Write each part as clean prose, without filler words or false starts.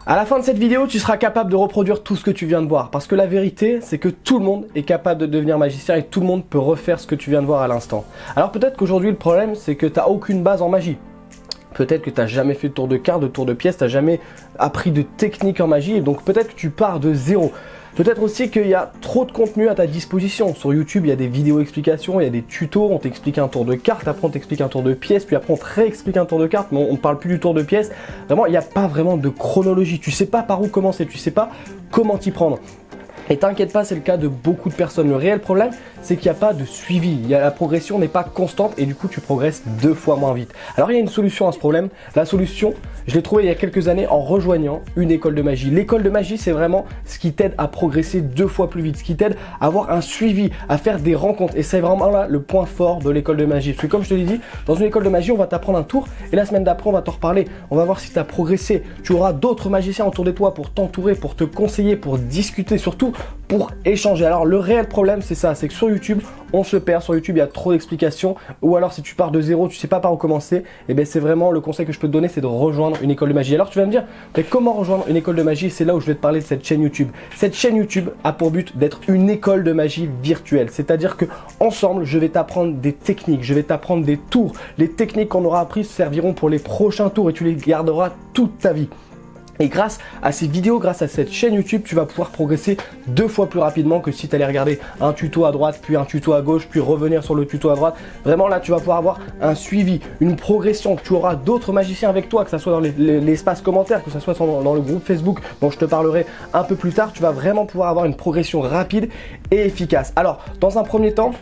À la fin de cette vidéo, tu seras capable de reproduire tout ce que tu viens de voir. Parce que la vérité, c'est que tout le monde est capable de devenir magicien et tout le monde peut refaire ce que tu viens de voir à l'instant. Alors peut-être qu'aujourd'hui, le problème, c'est que tu n'as aucune base en magie. Peut-être que tu n'as jamais fait de tour de cartes, de tour de pièces, tu n'as jamais appris de technique en magie et donc peut-être que tu pars de zéro. Peut-être aussi qu'il y a trop de contenu à ta disposition. Sur YouTube, il y a des vidéos explications, il y a des tutos, on t'explique un tour de carte, après on t'explique un tour de pièce, puis après on te réexplique un tour de carte, mais on ne parle plus du tour de pièce. Vraiment, il n'y a pas vraiment de chronologie. Tu sais pas par où commencer, tu sais pas comment t'y prendre. Et t'inquiète pas, c'est le cas de beaucoup de personnes. Le réel problème, c'est qu'il n'y a pas de suivi. La progression n'est pas constante et du coup, tu progresses 2 fois moins vite. Alors, il y a une solution à ce problème. La solution, je l'ai trouvée il y a quelques années en rejoignant une école de magie. L'école de magie, c'est vraiment ce qui t'aide à progresser 2 fois plus vite, ce qui t'aide à avoir un suivi, à faire des rencontres. Et c'est vraiment là le point fort de l'école de magie. Parce que comme je te l'ai dit, dans une école de magie, on va t'apprendre un tour et la semaine d'après, on va t'en reparler. On va voir si tu as progressé. Tu auras d'autres magiciens autour de toi pour t'entourer, pour te conseiller, pour discuter, surtout pour échanger. Alors le réel problème, c'est ça, c'est que sur YouTube, on se perd. Sur YouTube, il y a trop d'explications. Ou alors si tu pars de zéro, tu sais pas par où commencer, et bien c'est vraiment le conseil que je peux te donner, c'est de rejoindre une école de magie. Alors tu vas me dire, mais comment rejoindre une école de magie? C'est là où je vais te parler de cette chaîne YouTube. Cette chaîne YouTube a pour but d'être une école de magie virtuelle. C'est-à-dire que ensemble, je vais t'apprendre des techniques, je vais t'apprendre des tours. Les techniques qu'on aura apprises serviront pour les prochains tours et tu les garderas toute ta vie. Et grâce à ces vidéos, grâce à cette chaîne YouTube, tu vas pouvoir progresser 2 fois plus rapidement que si tu allais regarder un tuto à droite, puis un tuto à gauche, puis revenir sur le tuto à droite. Vraiment là, tu vas pouvoir avoir un suivi, une progression. Tu auras d'autres magiciens avec toi, que ce soit dans l'espace commentaire, que ce soit dans le groupe Facebook dont je te parlerai un peu plus tard. Tu vas vraiment pouvoir avoir une progression rapide et efficace. Alors, dans un premier temps,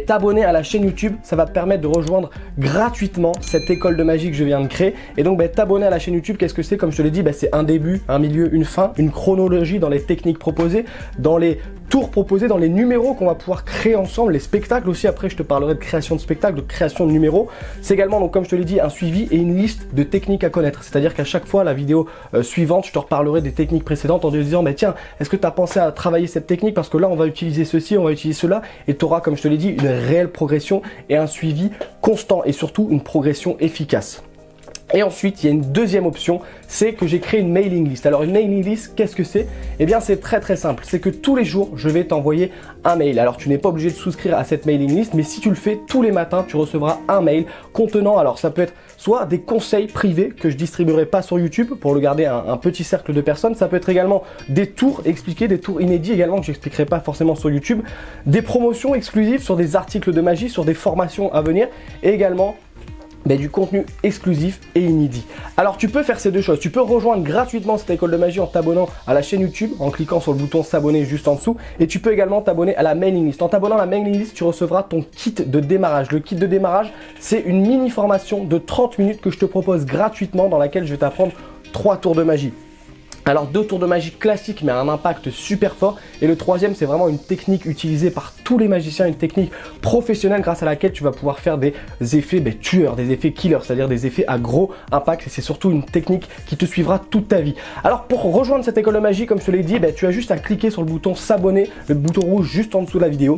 t'abonner à la chaîne YouTube, ça va te permettre de rejoindre gratuitement cette école de magie que je viens de créer. Et donc t'abonner à la chaîne YouTube, qu'est-ce que c'est? Comme je te l'ai dit, c'est un début, un milieu, une fin, une chronologie dans les techniques proposées, dans les tours proposés, dans les numéros qu'on va pouvoir créer ensemble, les spectacles aussi. Après, je te parlerai de création de spectacles, de création de numéros. C'est également, donc comme je te l'ai dit, un suivi et une liste de techniques à connaître. C'est-à-dire qu'à chaque fois, la vidéo suivante, je te reparlerai des techniques précédentes en te disant, tiens, est-ce que tu as pensé à travailler cette technique? Parce que là, on va utiliser ceci, on va utiliser cela. Et tu auras, comme je te l'ai dit, une réelle progression et un suivi constant et surtout une progression efficace. Et ensuite, il y a une deuxième option, c'est que j'ai créé une mailing list. Alors une mailing list, qu'est-ce que c'est? Eh bien c'est très très simple, c'est que tous les jours, je vais t'envoyer un mail. Alors tu n'es pas obligé de souscrire à cette mailing list, mais si tu le fais tous les matins, tu recevras un mail contenant, alors ça peut être soit des conseils privés que je distribuerai pas sur YouTube pour le garder un petit cercle de personnes, ça peut être également des tours expliqués, des tours inédits également que j'expliquerai pas forcément sur YouTube, des promotions exclusives sur des articles de magie, sur des formations à venir et également du contenu exclusif et inédit. Alors tu peux faire ces deux choses, tu peux rejoindre gratuitement cette école de magie en t'abonnant à la chaîne YouTube, en cliquant sur le bouton s'abonner juste en dessous, et tu peux également t'abonner à la mailing list. En t'abonnant à la mailing list, tu recevras ton kit de démarrage. Le kit de démarrage, c'est une mini formation de 30 minutes que je te propose gratuitement dans laquelle je vais t'apprendre 3 tours de magie. Alors 2 tours de magie classiques mais à un impact super fort, et le troisième c'est vraiment une technique utilisée par tous les magiciens, une technique professionnelle grâce à laquelle tu vas pouvoir faire des effets tueurs, des effets killers, c'est-à-dire des effets à gros impact, et c'est surtout une technique qui te suivra toute ta vie. Alors pour rejoindre cette école de magie, comme je te l'ai dit, tu as juste à cliquer sur le bouton s'abonner, le bouton rouge juste en dessous de la vidéo.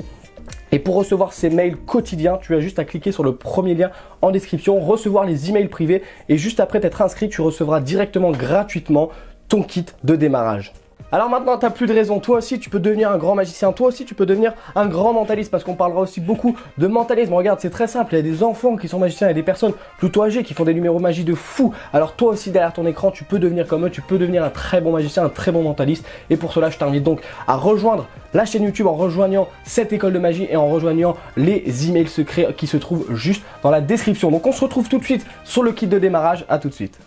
Et pour recevoir ces mails quotidiens, tu as juste à cliquer sur le premier lien en description, recevoir les emails privés, et juste après t'être inscrit, tu recevras directement gratuitement ton kit de démarrage. Alors maintenant, tu n'as plus de raison. Toi aussi, tu peux devenir un grand magicien. Toi aussi, tu peux devenir un grand mentaliste, parce qu'on parlera aussi beaucoup de mentalisme. Regarde, c'est très simple. Il y a des enfants qui sont magiciens, il y a des personnes plutôt âgées qui font des numéros magie de fou. Alors toi aussi, derrière ton écran, tu peux devenir comme eux. Tu peux devenir un très bon magicien, un très bon mentaliste. Et pour cela, je t'invite donc à rejoindre la chaîne YouTube en rejoignant cette école de magie et en rejoignant les emails secrets qui se trouvent juste dans la description. Donc on se retrouve tout de suite sur le kit de démarrage. À tout de suite.